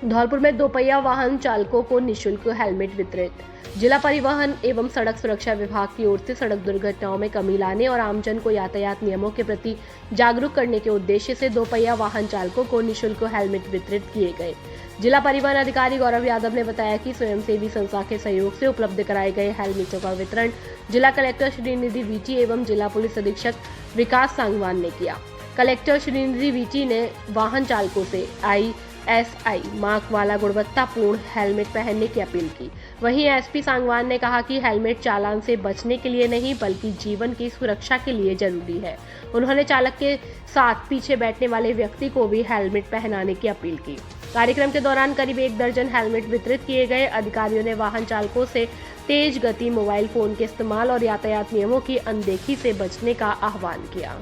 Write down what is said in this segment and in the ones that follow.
धौलपुर में दोपहिया वाहन चालकों को निःशुल्क हेलमेट वितरित। जिला परिवहन एवं सड़क सुरक्षा विभाग की ओर से सड़क दुर्घटनाओं में कमी लाने और आमजन को यातायात नियमों के प्रति जागरूक करने के उद्देश्य से दोपहिया वाहन चालकों को निःशुल्क हेलमेट वितरित किए गए। जिला परिवहन अधिकारी गौरव यादव ने बताया कि स्वयंसेवी संस्था के सहयोग से उपलब्ध कराए गए हेलमेटों का वितरण जिला कलेक्टर श्रीनिधि वीटी एवं जिला पुलिस अधीक्षक विकास सांगवान ने किया। कलेक्टर श्रीनिधि वीटी ने वाहन चालकों से ISI मार्क वाला गुणवत्तापूर्ण हेलमेट पहनने की अपील की। वहीं एसपी सांगवान ने कहा कि हेलमेट चालान से बचने के लिए नहीं बल्कि जीवन की सुरक्षा के लिए जरूरी है। उन्होंने चालक के साथ पीछे बैठने वाले व्यक्ति को भी हेलमेट पहनाने की अपील की। कार्यक्रम के दौरान करीब 1 दर्जन हेलमेट वितरित किए गए। अधिकारियों ने वाहन चालकों से तेज गति, मोबाइल फोन के इस्तेमाल और यातायात नियमों की अनदेखी से बचने का आह्वान किया।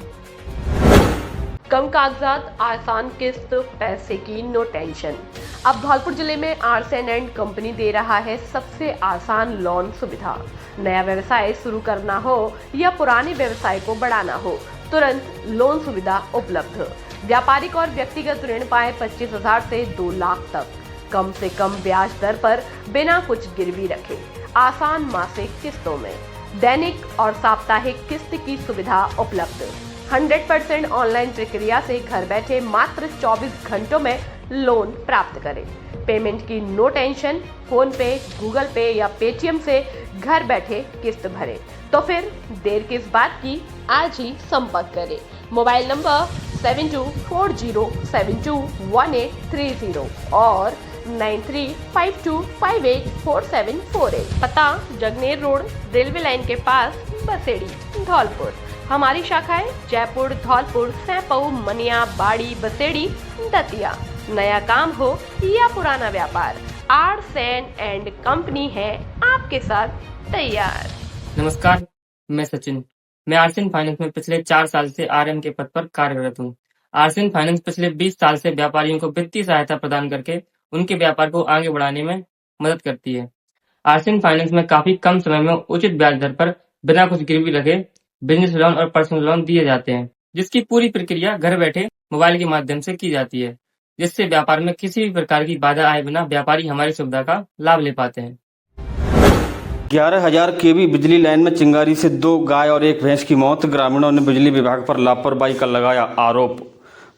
कम कागजात, आसान किस्त, पैसे की नो टेंशन। अब धौलपुर जिले में आर्सन एंड कंपनी दे रहा है सबसे आसान लोन सुविधा। नया व्यवसाय शुरू करना हो या पुराने व्यवसाय को बढ़ाना हो, तुरंत लोन सुविधा उपलब्ध। व्यापारिक और व्यक्तिगत ऋण पाए 25,000 से 2 लाख तक, कम से कम ब्याज दर पर बिना कुछ गिरवी रखे, आसान मासिक किस्तों में, दैनिक और साप्ताहिक किस्त की सुविधा उपलब्ध। 100% ऑनलाइन प्रक्रिया से घर बैठे मात्र 24 घंटों में लोन प्राप्त करें। पेमेंट की नो टेंशन, फोन पे, गूगल पे या पेटीएम से घर बैठे किस्त भरें। तो फिर देर किस बात की, आज ही संपर्क करें। मोबाइल नंबर 7240721830 और 9352584748। पता जगनेर रोड, रेलवे लाइन के पास, बसेड़ी, धौलपुर। हमारी शाखाएं जयपुर, धौलपुर, सैपऊ, मनिया, बाड़ी, बसेड़ी, दतिया। नया काम हो या पुराना व्यापार, आर्सन एंड कंपनी है आपके साथ तैयार। नमस्कार, मैं सचिन। मैं आर्सन फाइनेंस में पिछले 4 साल से RM के पद पर कार्यरत हूँ। आर्सन फाइनेंस पिछले 20 साल से व्यापारियों को वित्तीय सहायता प्रदान करके उनके व्यापार को आगे बढ़ाने में मदद करती है। आर्सन फाइनेंस में काफी कम समय में उचित ब्याज दर पर बिना कुछ गिरवी रखे बिजनेस लोन और पर्सनल लोन दिए जाते हैं, जिसकी पूरी प्रक्रिया घर बैठे मोबाइल के माध्यम से की जाती है, जिससे व्यापार में किसी भी प्रकार की बाधा आए बिना व्यापारी हमारी सुविधा का लाभ ले पाते हैं। 11,000 kV बिजली लाइन में चिंगारी से 2 गाय और 1 भैंस की मौत। ग्रामीणों ने बिजली विभाग पर लापरवाही का लगाया आरोप।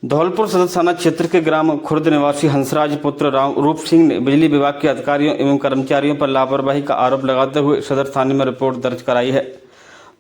धौलपुर सदर थाना क्षेत्र के ग्राम खुर्द निवासी हंसराज पुत्र राम रूप सिंह ने बिजली विभाग के अधिकारियों एवं कर्मचारियों पर लापरवाही का आरोप लगाते हुए सदर थाने में रिपोर्ट दर्ज कराई है।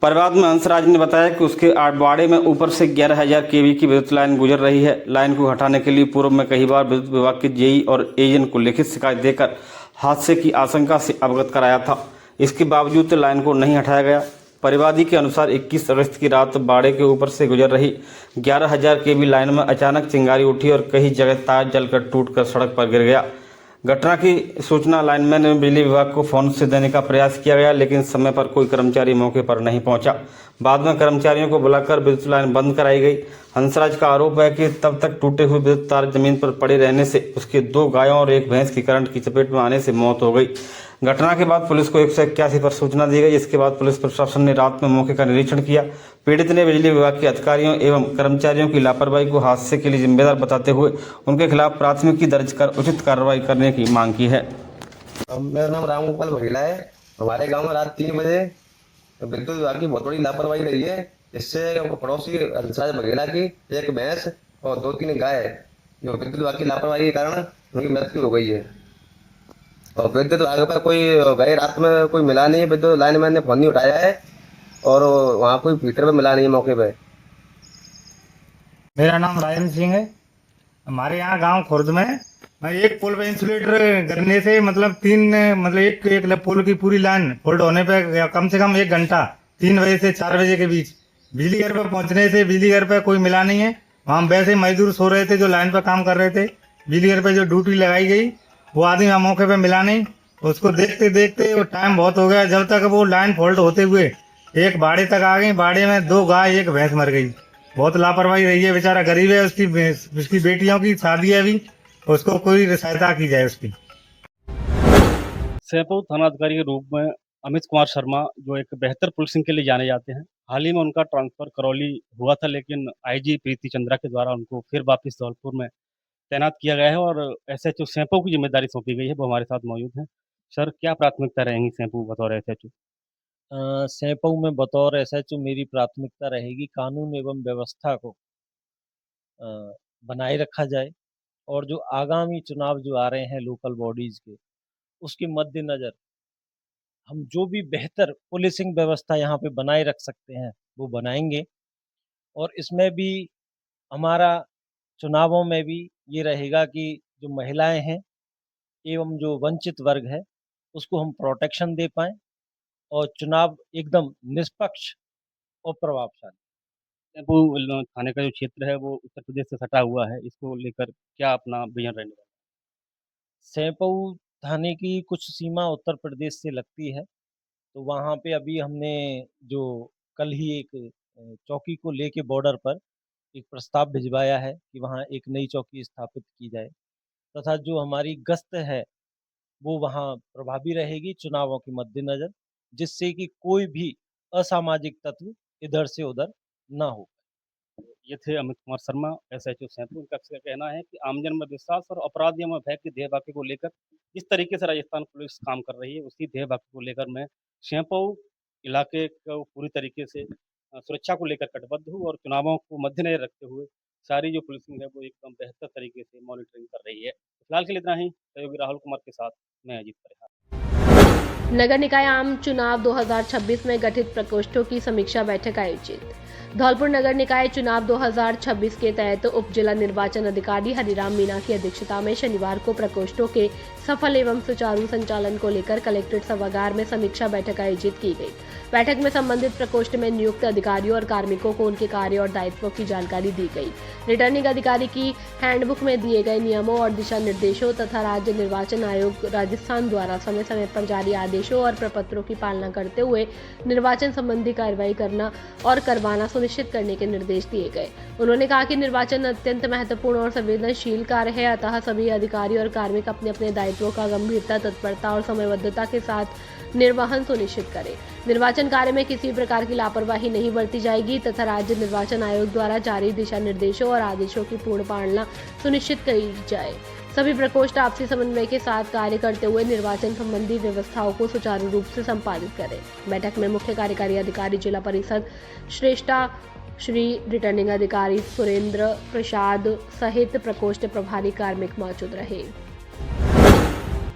परिवाद में हंसराज ने बताया कि उसके आटवाड़े में ऊपर से 11,000 kV की विद्युत लाइन गुजर रही है। लाइन को हटाने के लिए पूर्व में कई बार विद्युत विभाग के जेई और एजेंट को लिखित शिकायत देकर हादसे की आशंका से अवगत कराया था। इसके बावजूद लाइन को नहीं हटाया गया। परिवादी के अनुसार 21 अगस्त की रात बाड़े के ऊपर से गुजर रही 11,000 kV लाइन में अचानक चिंगारी उठी और कई जगह तार जलकर टूटकर सड़क पर गिर गया। घटना की सूचना लाइनमैन एवं बिजली विभाग को फोन से देने का प्रयास किया गया, लेकिन समय पर कोई कर्मचारी मौके पर नहीं पहुंचा। बाद में कर्मचारियों को बुलाकर विद्युत लाइन बंद कराई गई। हंसराज का आरोप है कि तब तक टूटे हुए विद्युत तार जमीन पर पड़े रहने से उसके 2 गायों और 1 भैंस की करंट की चपेट में आने से मौत हो गई। घटना के बाद पुलिस को 181 पर सूचना दी गई। इसके बाद पुलिस प्रशासन ने रात में मौके का निरीक्षण किया। पीड़ित ने बिजली विभाग के अधिकारियों एवं कर्मचारियों की लापरवाही को हादसे के लिए जिम्मेदार बताते हुए उनके खिलाफ प्राथमिकी दर्ज कर उचित कार्रवाई करने की मांग की है। मेरा नाम रामगोपाल बघेला है। हमारे गांव में रात 3 बजे विद्युत विभाग की बहुत बड़ी लापरवाही रही है, जिससे पड़ोसी हंसराज बघेला की 1 भैंस और 2-3 गाय जो विद्युत विभाग की लापरवाही के कारण उनकी मृत्यु हो गई है। और विद्युत विभाग पर कोई गई रात में कोई मिला नहीं है। विद्युत लाइनमैन ने फोन नहीं उठाया है और वहाँ कोई फीटर पे मिला नहीं है मौके पे। मेरा नाम रायन सिंह है। हमारे यहाँ गांव खुर्द में मैं एक पोल पे इंसुलेटर करने से एक पोल की पूरी लाइन फोल्ड होने पे कम से कम 1 घंटा 3 बजे से 4 बजे के बीच बिजली घर पे पहुंचने से बिजली घर पे कोई मिला नहीं है। वहाँ वैसे मजदूर सो रहे थे जो लाइन पे काम कर रहे थे। बिजली घर पे जो ड्यूटी लगाई गई वो आदमी वहाँ मौके पे मिला नहीं। उसको देखते देखते वो टाइम बहुत हो गया। जब तक वो लाइन फोल्ड होते हुए एक बाड़े तक आ गई। बाड़े में 2 गाय 1 भैंस मर गई। बहुत लापरवाही रही है। बेचारा गरीब है, उसकी बेटियों की शादी है अभी, उसको कोई सहायता की जाए उसकी। सैपऊ थानाधिकारी के रूप में अमित कुमार शर्मा जो एक बेहतर पुलिसिंग के लिए जाने जाते हैं। हाल ही में उनका ट्रांसफर करौली हुआ था, लेकिन IG प्रीति चंद्रा के द्वारा उनको फिर वापस धौलपुर में तैनात किया गया है और एसएचओ सैंपो की जिम्मेदारी सौंपी गई है, वो हमारे साथ मौजूद हैं। सर, क्या प्राथमिकता रहेंगी सैंपो बतौर एसएचओ? सैंपऊ में बतौर एसएचओ मेरी प्राथमिकता रहेगी कानून एवं व्यवस्था को अ, बनाए रखा जाए और जो आगामी चुनाव जो आ रहे हैं लोकल बॉडीज के, उसके मद्देनज़र हम जो भी बेहतर पुलिसिंग व्यवस्था यहाँ पे बनाए रख सकते हैं, वो बनाएँगे और इसमें भी हमारा चुनावों में भी ये रहेगा कि जो महिलाएँ हैं एवं जो वंचित वर्ग है, उसको हम प्रोटेक्शन दे पाएँ और चुनाव एकदम निष्पक्ष और प्रभावशाली। सैंपो थाने का जो क्षेत्र है वो उत्तर प्रदेश से सटा हुआ है, इसको लेकर क्या अपना विज़न रहने वाला सैंपऊ थाने की कुछ सीमा उत्तर प्रदेश से लगती है, तो वहाँ पे अभी हमने जो कल ही एक चौकी को लेके बॉर्डर पर एक प्रस्ताव भिजवाया है कि वहाँ एक नई चौकी स्थापित की जाए तथा जो हमारी गश्त है, वो वहाँ प्रभावी रहेगी चुनावों के मद्देनज़र, जिससे कि कोई भी असामाजिक तत्व इधर से उधर ना हो। है? ये थे अमित कुमार शर्मा, एसएचओ सैंपो। उनका अक्सर कहना है कि आमजन में विश्वास और अपराधियों में भय के ध्येय वाक्य को लेकर जिस तरीके से राजस्थान पुलिस काम कर रही है, उसी ध्येय वाक्य को लेकर मैं सैंपो इलाके को पूरी तरीके से सुरक्षा को लेकर कटिबद्ध हूँ और चुनावों को मद्देनज़र रखते हुए सारी जो पुलिसिंग है वो एकदम बेहतर तरीके से मॉनिटरिंग कर रही है। फिलहाल के लिए इतना ही। सहयोगी राहुल कुमार के साथ मैं अजीत परिहार। नगर निकाय आम चुनाव 2026 में गठित प्रकोष्ठों की समीक्षा बैठक आयोजित। धौलपुर नगर निकाय चुनाव 2026 के तहत उप जिला निर्वाचन अधिकारी हरिराम मीणा की अध्यक्षता में शनिवार को प्रकोष्ठों के सफल एवं सुचारू संचालन को लेकर कलेक्ट्रेट सभागार में समीक्षा बैठक आयोजित की गई। बैठक में संबंधित प्रकोष्ठ में नियुक्त अधिकारियों और कार्मिकों को उनके कार्य और दायित्वों की जानकारी दी गई। रिटर्निंग अधिकारी की हैंडबुक में दिए गए नियमों और दिशा निर्देशों तथा राज्य निर्वाचन आयोग राजस्थान द्वारा समय समय पर जारी आदेशों और प्रपत्रों की पालना करते हुए निर्वाचन संबंधी कार्रवाई करना और करवाना सुनिश्चित करने के निर्देश दिए गए। उन्होंने कहा कि निर्वाचन अत्यंत महत्वपूर्ण और संवेदनशील कार्य है, अतः सभी अधिकारी और कार्मिक अपने अपने दायित्वों का गंभीरता, तत्परता और समयबद्धता के साथ निर्वहन सुनिश्चित करें। निर्वाचन कार्य में किसी प्रकार की लापरवाही नहीं बरती जाएगी तथा राज्य निर्वाचन आयोग द्वारा जारी दिशा निर्देशों और आदेशों की पूर्ण पालना सुनिश्चित की जाए। सभी प्रकोष्ठ आपसी समन्वय के साथ कार्य करते हुए निर्वाचन संबंधी व्यवस्थाओं को सुचारू रूप से संपादित करें। बैठक में मुख्य कार्यकारी अधिकारी जिला परिषद श्रेष्ठा श्री रिटर्निंग अधिकारी सुरेंद्र प्रसाद सहित प्रकोष्ठ प्रभारी कार्मिक मौजूद रहे।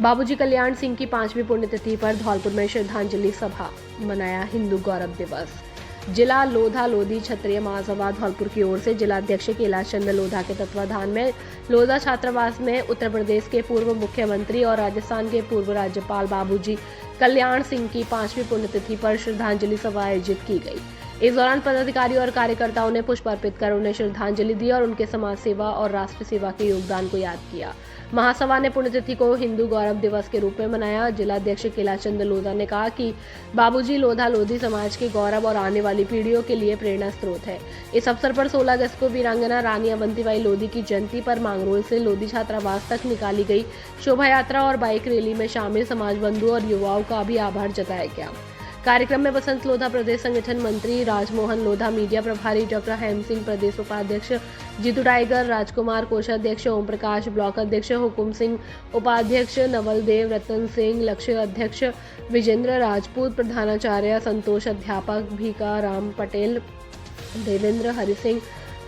बाबूजी कल्याण सिंह की 5वीं पुण्यतिथि पर धौलपुर में श्रद्धांजलि सभा, मनाया हिंदू गौरव दिवस। जिला लोधा लोधी क्षत्रिय महासभा धौलपुर की ओर से जिलाध्यक्ष कैलाश चंद्र लोधा के तत्वाधान में लोधा छात्रावास में उत्तर प्रदेश के पूर्व मुख्यमंत्री और राजस्थान के पूर्व राज्यपाल बाबूजी कल्याण सिंह की 5वीं पुण्यतिथि पर श्रद्धांजलि सभा आयोजित की गई। इस दौरान पदाधिकारियों और कार्यकर्ताओं ने पुष्प अर्पित कर उन्हें श्रद्धांजलि दी और उनके समाज सेवा और राष्ट्र सेवा के योगदान को याद किया। महासभा ने पुण्यतिथि को हिंदू गौरव दिवस के रूप में मनाया। जिलाध्यक्ष कैलाश चंद्र लोधा ने कहा कि बाबूजी लोधा लोधी समाज के गौरव और आने वाली पीढ़ियों के लिए प्रेरणा स्रोत है। इस अवसर पर 16 अगस्त को वीरांगना रानी अवंतीबाई लोधी की जयंती पर मांगरोल से लोधी छात्रावास तक निकाली गई शोभा यात्रा और बाइक रैली में शामिल समाज बंधु और युवाओं का भी आभार जताया गया। कार्यक्रम में बसंत लोधा प्रदेश संगठन मंत्री राजमोहन लोधा, मीडिया प्रभारी डॉक्टर हेम सिंह, प्रदेश उपाध्यक्ष जीतू टाइगर, राजकुमार कोषाध्यक्ष ओम प्रकाश, ब्लॉक अध्यक्ष हुकुम सिंह, उपाध्यक्ष नवल देव, रतन सिंह, लक्ष्य अध्यक्ष विजेंद्र राजपूत, प्रधानाचार्य संतोष, अध्यापक भीका राम पटेल, देवेंद्र, हरि सिंह,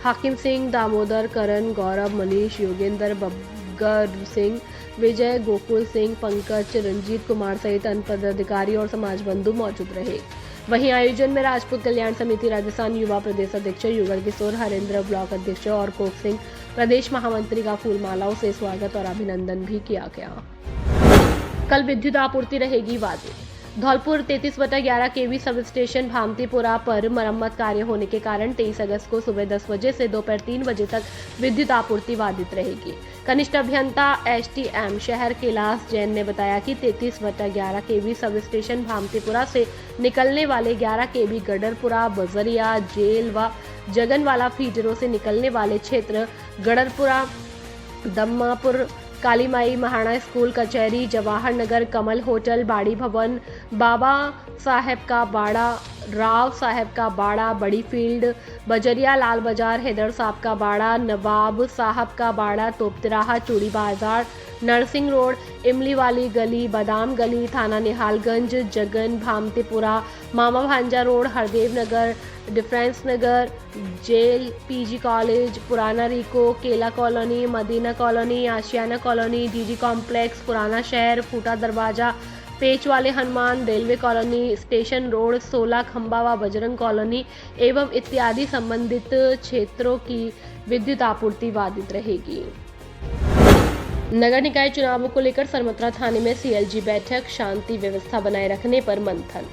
हाकिम सिंह, दामोदर, करण, गौरव, मनीष, योगेंद्र, बब्गर सिंह, विजय, गोकुल सिंह, पंकज, रंजीत कुमार सहित अन्य पदाधिकारी और समाज बंधु मौजूद रहे। वहीं आयोजन में राजपूत कल्याण समिति राजस्थान युवा प्रदेश अध्यक्ष युगल किशोर, हरेंद्र ब्लॉक अध्यक्छ और कोक सिंह प्रदेश महामंत्री का फूलमालाओं से स्वागत और अभिनंदन भी किया गया। कल विद्युत आपूर्ति रहेगी बाधित। धौलपुर 33/11 केवी सब स्टेशन भामतीपुरा पर मरम्मत कार्य होने के कारण 23 अगस्त को सुबह 10 बजे से दोपहर 3 बजे तक विद्युत आपूर्ति बाधित रहेगी। कनिष्ठ अभियंता STM शहर कैलाश जैन ने बताया कि 33/11 केवी सब स्टेशन भामतीपुरा से निकलने वाले 11 केवी गडरपुरा, बजरिया, जेल व जगनवाला फीडरों से निकलने वाले क्षेत्र गडरपुरा, दम्मापुर, काली माई महाराणा स्कूल कचहरी, जवाहर नगर, कमल होटल, बाड़ी भवन, बाबा साहेब का बाड़ा, राव साहेब का बाड़ा, बड़ी फील्ड, बजरिया, लाल बाजार, हैदर साहब का बाड़ा, नवाब साहब का बाड़ा, तोपतिराहा, चूड़ी बाजार, नरसिंह रोड, इमली वाली गली, बादाम गली, थाना निहालगंज, जगन भामतीपुरा, मामा भांजा रोड, हरदेव नगर, डिफरेंस नगर, जेल, पीजी कॉलेज, पुराना रिको, केला कॉलोनी, मदीना कॉलोनी, आशियाना कॉलोनी, डीडी कॉम्प्लेक्स, पुराना शहर, फूटा दरवाजा, पेच वाले Hanuman, railway colony, station road, 16 खंबा व बजरंग कॉलोनी एवं इत्यादि संबंधित क्षेत्रों की विद्युत आपूर्ति बाधित रहेगी। नगर निकाय चुनावों को लेकर सरमथरा थाने में सीएलजी बैठक, शांति व्यवस्था बनाए रखने पर मंथन।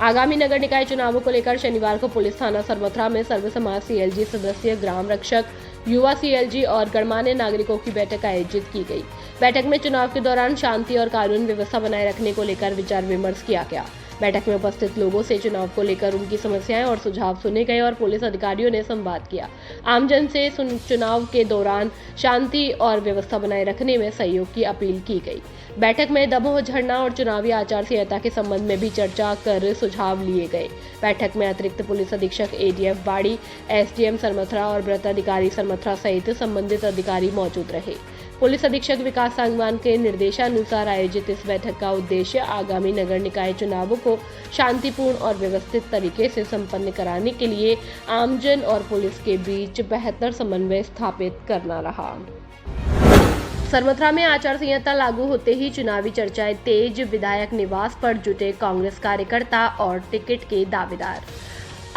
आगामी नगर निकाय चुनावों को लेकर शनिवार को पुलिस थाना सरमथरा में सर्व समाज सीएलजी सदस्य, ग्राम रक्षक, युवा सीएलजी और गणमान्य नागरिकों की बैठक आयोजित की गई। बैठक में चुनाव के दौरान शांति और कानून व्यवस्था बनाए रखने को लेकर विचार विमर्श किया गया। बैठक में उपस्थित लोगों से चुनाव को लेकर उनकी समस्याएं और सुझाव सुने गए और पुलिस अधिकारियों ने संवाद किया। आमजन से चुनाव के दौरान शांति और व्यवस्था बनाए रखने में सहयोग की अपील की गई। बैठक में दमोह झरना और चुनावी आचार संहिता के संबंध में भी चर्चा कर सुझाव लिए गए। बैठक में अतिरिक्त पुलिस अधीक्षक एडीएफ बाड़ी, एसडीएम सरमथरा और वृत्त अधिकारी सरमथरा सहित संबंधित अधिकारी मौजूद रहे। पुलिस अधीक्षक विकास सांगवान के निर्देशानुसार आयोजित इस बैठक का उद्देश्य आगामी नगर निकाय चुनावों को शांतिपूर्ण और व्यवस्थित तरीके से संपन्न कराने के लिए आमजन और पुलिस के बीच बेहतर समन्वय स्थापित करना रहा। सरमथरा में आचार संहिता लागू होते ही चुनावी चर्चाएं तेज, विधायक निवास पर जुटे कांग्रेस कार्यकर्ता और टिकट के दावेदार।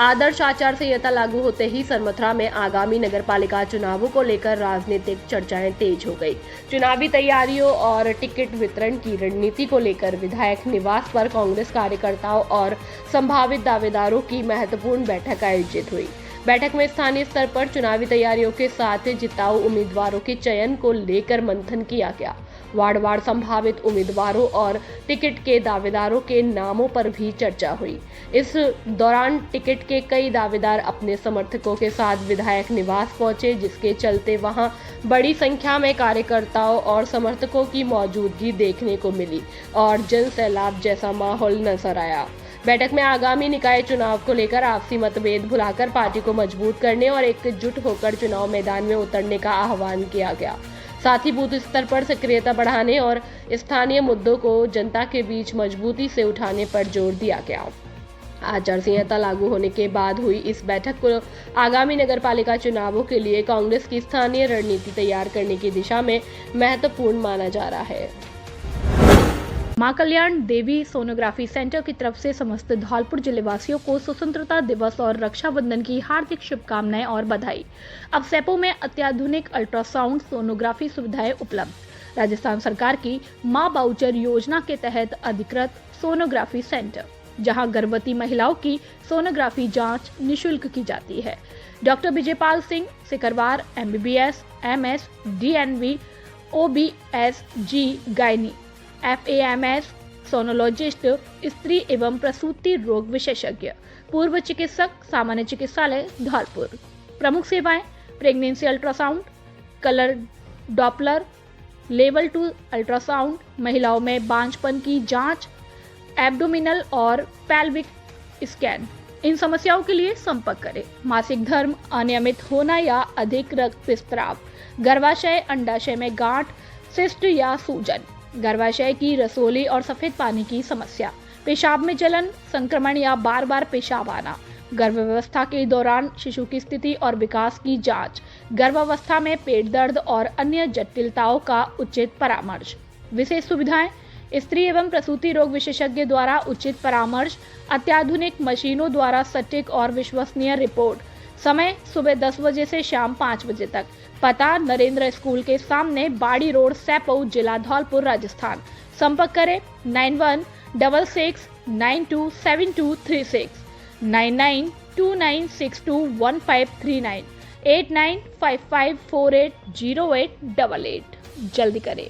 आदर्श आचार संहिता लागू होते ही सरमथरा में आगामी नगरपालिका चुनावों को लेकर राजनीतिक चर्चाएं तेज हो गई। चुनावी तैयारियों और टिकट वितरण की रणनीति को लेकर विधायक निवास पर कांग्रेस कार्यकर्ताओं और संभावित दावेदारों की महत्वपूर्ण बैठक आयोजित हुई। बैठक में स्थानीय स्तर पर चुनावी तैयारियों के साथ जिताऊ उम्मीदवारों के चयन को लेकर मंथन किया गया। वार्ड संभावित उम्मीदवारों और टिकट के दावेदारों के नामों पर भी चर्चा हुई। इस दौरान टिकट के कई दावेदार अपने समर्थकों के साथ विधायक निवास पहुंचे, जिसके चलते वहां बड़ी संख्या में कार्यकर्ताओं और समर्थकों की मौजूदगी देखने को मिली और जन सैलाब जैसा माहौल नजर आया। बैठक में आगामी निकाय चुनाव को लेकर आपसी मतभेद भुलाकर पार्टी को मजबूत करने और एकजुट होकर चुनाव मैदान में उतरने का आह्वान किया गया। साथ ही बूथ स्तर पर सक्रियता बढ़ाने और स्थानीय मुद्दों को जनता के बीच मजबूती से उठाने पर जोर दिया गया। आचार संहिता लागू होने के बाद हुई इस बैठक को आगामी नगरपालिका चुनावों के लिए कांग्रेस की स्थानीय रणनीति तैयार करने की दिशा में महत्वपूर्ण माना जा रहा है। मां कल्याण देवी सोनोग्राफी सेंटर की तरफ से समस्त धौलपुर जिले वासियों को स्वतंत्रता दिवस और रक्षाबंधन की हार्दिक शुभकामनाएं और बधाई। अब सेपो में अत्याधुनिक अल्ट्रासाउंड सोनोग्राफी सुविधाएं उपलब्ध। राजस्थान सरकार की मां बाउचर योजना के तहत अधिकृत सोनोग्राफी सेंटर, जहां गर्भवती महिलाओं की सोनोग्राफी जांच निःशुल्क की जाती है। Doctor Vijaypal Singh Sikarwar, MBBS, MS, DNV, OBS, G, gynae, FAMS, sonologist, स्त्री एवं प्रसूति रोग विशेषज्ञ, पूर्व चिकित्सक, सामान्य चिकित्सालय धौलपुर। प्रमुख सेवाएं pregnancy ultrasound, colour Doppler, level 2 ultrasound, महिलाओं में बांझपन की जांच, एब्डोमिनल और पेल्विक स्कैन। इन समस्याओं के लिए संपर्क करें। मासिक धर्म, अनियमित होना या अधिक रक्तस्राव, गर्भाशय, अंडाशय में गांठ, सिस्ट या सूजन, गर्भाशय की रसोली और सफेद पानी की समस्या, पेशाब में जलन, संक्रमण या बार बार पेशाब आना, गर्भावस्था के दौरान शिशु की स्थिति और विकास की जांच, गर्भावस्था में पेट दर्द और अन्य जटिलताओं का उचित परामर्श। विशेष सुविधाएं स्त्री एवं प्रसूति रोग विशेषज्ञ द्वारा उचित परामर्श, अत्याधुनिक मशीनों द्वारा सटीक और विश्वसनीय रिपोर्ट। समय सुबह 10 बजे से शाम 5 बजे तक। पता नरेंद्र स्कूल के सामने, बाड़ी रोड, सेपो, जिला धौलपुर, राजस्थान। संपर्क करें 9166927236, 9929621539, 8955480888। जल्दी करें।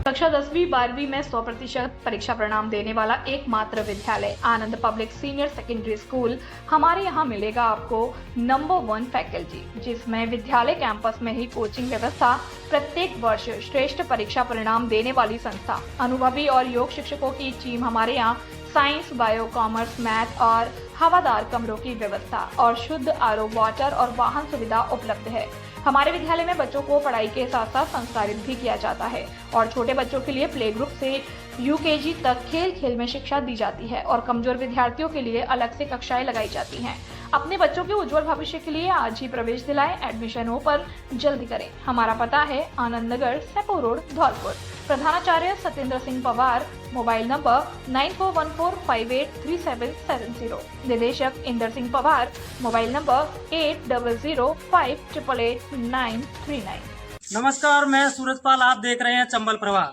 कक्षा 10वीं 12वीं में 100% परीक्षा परिणाम देने वाला एकमात्र विद्यालय आनंद पब्लिक सीनियर सेकेंडरी स्कूल। हमारे यहाँ मिलेगा आपको नंबर 1 फैकल्टी, जिसमें विद्यालय कैंपस में ही कोचिंग व्यवस्था, प्रत्येक वर्ष श्रेष्ठ परीक्षा परिणाम देने वाली संस्था, अनुभवी और योग शिक्षकों की टीम। हमारे यहाँ साइंस, बायो, कॉमर्स, मैथ और हवादार कमरों की व्यवस्था और शुद्ध आरओ वाटर और वाहन सुविधा उपलब्ध है। हमारे विद्यालय में बच्चों को पढ़ाई के साथ साथ संस्कारित भी किया जाता है और छोटे बच्चों के लिए प्ले ग्रुप से यूकेजी तक खेल खेल में शिक्षा दी जाती है और कमजोर विद्यार्थियों के लिए अलग से कक्षाएं लगाई जाती हैं। अपने बच्चों के उज्जवल भविष्य के लिए आज ही प्रवेश दिलाएं। एडमिशन हो पर जल्दी करें। हमारा पता है आनंद नगर, सेपो रोड, धौलपुर। प्रधानाचार्य सत्येंद्र सिंह पवार। Mobile number 9414583770। निदेशक इंदर सिंह पवार। Mobile number 8005888939। नमस्कार, मैं सूरजपाल। आप देख रहे हैं चंबल प्रवाह।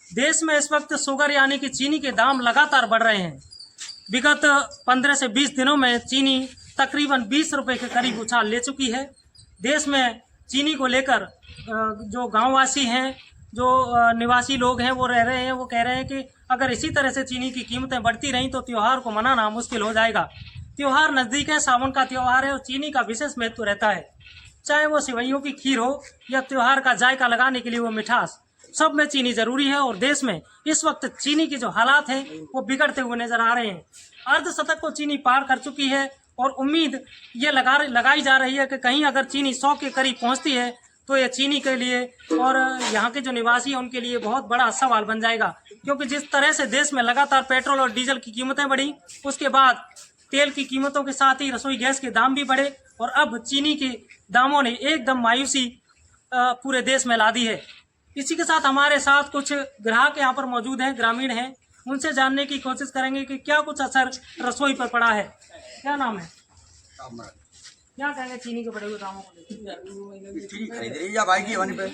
देश में इस वक्त शुगर यानी कि चीनी के दाम लगातार बढ़ रहे हैं। विगत 15 से 20 दिनों में चीनी तकरीबन 20 रुपए के करीब उछाल ले चुकी है। देश में चीनी को लेकर जो गांववासी हैं, जो निवासी लोग हैं, वो रह रहे हैं, वो कह रहे हैं कि अगर इसी तरह से चीनी की कीमतें बढ़ती रहीं तो त्योहार को मनाना मुश्किल हो जाएगा। त्योहार नज़दीक है, सावन का त्योहार है और चीनी का विशेष महत्व रहता है। चाहे वो सेवइयों की खीर हो या त्योहार का जायका लगाने के लिए वो मिठास, सब में चीनी जरूरी है। और देश में इस वक्त चीनी की जो हालात हैं वो बिगड़ते हुए नजर आ रहे हैं। अर्धशतक को चीनी पार कर चुकी है और उम्मीद ये लगाई जा रही है कि कहीं अगर चीनी 100 के करीब पहुंचती है तो ये चीनी के लिए और यहाँ के जो निवासी हैं उनके लिए बहुत बड़ा सवाल बन जाएगा। क्योंकि जिस तरह से देश में लगातार पेट्रोल और डीजल की कीमतें बढ़ी, उसके बाद तेल की कीमतों के साथ ही रसोई गैस के दाम भी बढ़े और अब चीनी के दामों ने एकदम मायूसी पूरे देश में ला दी है। इसी के साथ हमारे साथ कुछ ग्राहक यहाँ पर मौजूद हैं, ग्रामीण हैं। उनसे जानने की कोशिश करेंगे कि क्या कुछ असर रसोई पर पड़ा है। क्या नाम है? क्या कहेंगे चीनी के बढ़े हुए दामों को लेकर? चीनी खरीद रही है भाई की वहीं पे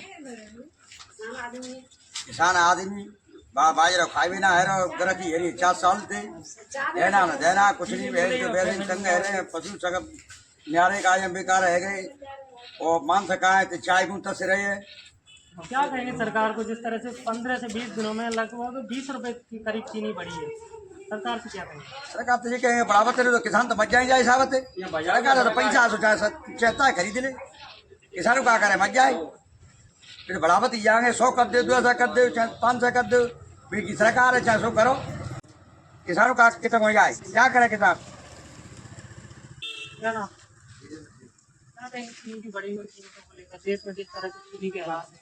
किसान आदमी बाजरा खाए भी ना है गरकी है 4 साल थे देना ना देना कुछ नहीं बैरिंग संग है पशु सब न्यारे का बेकार है गए और मान सका है तो चाय गुंता से रहे है। क्या कहेंगे सरकार को, जिस तरह से 15 से 20 दिनों में लगभग 20 रुपए के करीब चीनी बढ़ी है? सरकार से क्या कहेंगे? सरकार तो ये कहेंगे बढ़ावा करे तो किसान तो मच जाए साहब है सरकार तो पैसा चाहता है खरीद ले, किसानों का करे मच जाए। फिर बढ़ावा दी जाएंगे 100 कर दे, 200 कर दे, 500 कर दे। फिर की सरकार है चाहे 100 करो, किसानों का कितना हो जाए, क्या करे किसान। क्या नाम? क्या कहेंगे चीनी की बढ़ी हुई कीमतों को लेकर देश में जिस तरह से चीनी के हालात हैं?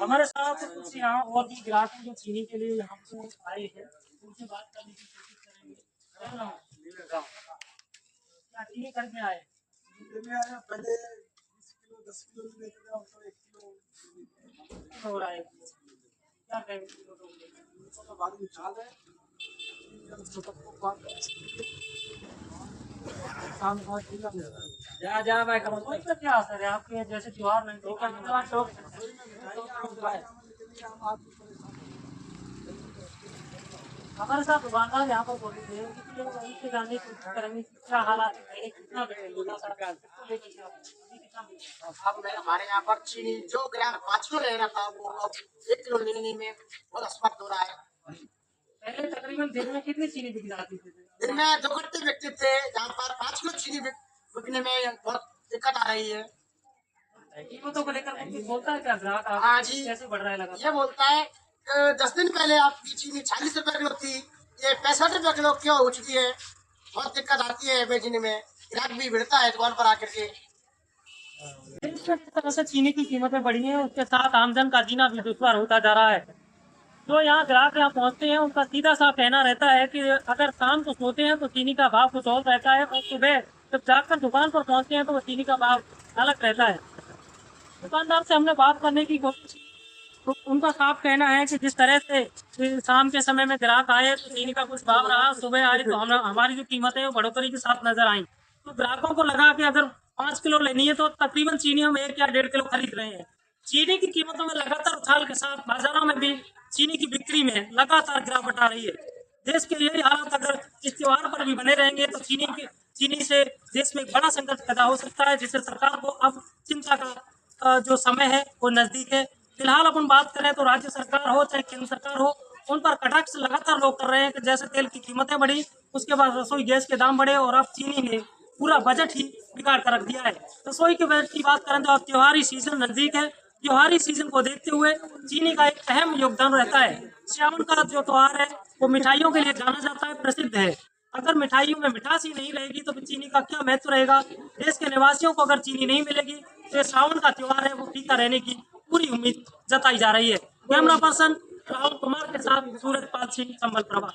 हमारे साथ कुछ यहाँ और भी ग्राहक हैं जो चीनी के लिए यहाँ से आए हैं, उनसे बात करने की कोशिश करेंगे। क्या चीनी करके आए? पहले 20 किलो 10 किलो हो रहा है, क्या कहेंगे? क्या असर है आपके जैसे त्योहार नजदीक? हमारे साथ दुकानदार यहाँ पर बोले थे उनसे जानने की कोशिश करेंगे क्या हालात है, कितना अब हमारे यहाँ पर चीनी जो ग्राम 5 किलो रहना था वो अब 1 किलो लेने में बहुत असमर्थ हो रहा है। पहले तकरीबन दिन में कितनी चीनी बिक जाती थी? दिन में 2 घंटे बिकते थे, यहाँ पर 5 किलो चीनी बिकने में बहुत दिक्कत आ रही है। कीमतों को लेकर बोलता है क्या ग्राहक? हाँ जी, कैसे बढ़ रहा है? लगा ये बोलता है 10 दिन पहले आपकी चीनी 40 रुपए किलो थी, ये 65 रुपए किलो क्यों हो चुकी है। बहुत दिक्कत आती है बेचने में, ग्राहक भी भिड़ता है दुकान पर आकर के। जिस तरह से चीनी की कीमतें बढ़ी हैं उसके साथ आमजन का जीना भी दुश्वार होता जा रहा है। जो यहाँ ग्राहक यहाँ पहुँचते हैं उनका सीधा सा कहना रहता है कि अगर शाम को सोते हैं तो चीनी का भाव कुछ और रहता है और सुबह जब जाकर दुकान पर पहुँचते हैं तो वो चीनी का भाव अलग रहता है। दुकानदार से हमने बात करने की कोशिश की तो उनका साफ कहना है कि जिस तरह से शाम के समय में ग्राहक आए तो चीनी का कुछ भाव रहा, सुबह आई तो हमारी जो कीमतें हैं वो बढ़ोतरी के साथ नजर आई। तो ग्राहकों को लगा कि अगर 5 किलो लेनी है तो तकरीबन चीनी हम 1 या 1.5 किलो खरीद रहे हैं। चीनी की कीमतों में लगातार उछाल के साथ बाजारों में भी चीनी की बिक्री में लगातार गिरावट आ रही है। देश के यही हालात अगर इस त्योहार पर भी बने रहेंगे तो चीनी से देश में एक बड़ा संकट पैदा हो सकता है, जिससे सरकार को अब चिंता का जो समय है वो नजदीक है। फिलहाल अपन बात करें तो राज्य सरकार हो चाहे केंद्र सरकार हो, उन पर कटाक्ष लगातार लोग कर रहे हैं कि जैसे तेल की कीमतें बढ़ी, उसके बाद रसोई गैस के दाम बढ़े और अब चीनी ने पूरा बजट ही बिगाड़ कर रख दिया है। रसोई के बजट की बात करें तो अब त्योहारी सीजन नजदीक है। त्योहारी सीजन को देखते हुए चीनी का एक अहम योगदान रहता है। श्रावण का जो त्योहार है वो मिठाइयों के लिए जाना जाता है, प्रसिद्ध है। अगर मिठाइयों में मिठास ही नहीं रहेगी तो फिर चीनी का क्या महत्व रहेगा। देश के निवासियों को अगर चीनी नहीं मिलेगी तो ये श्रावण का त्योहार है वो फीका रहने की पूरी उम्मीद जताई जा रही है। कैमरा पर्सन राहुल कुमार के साथ सूरजपाल सिंह, चंबल प्रभा।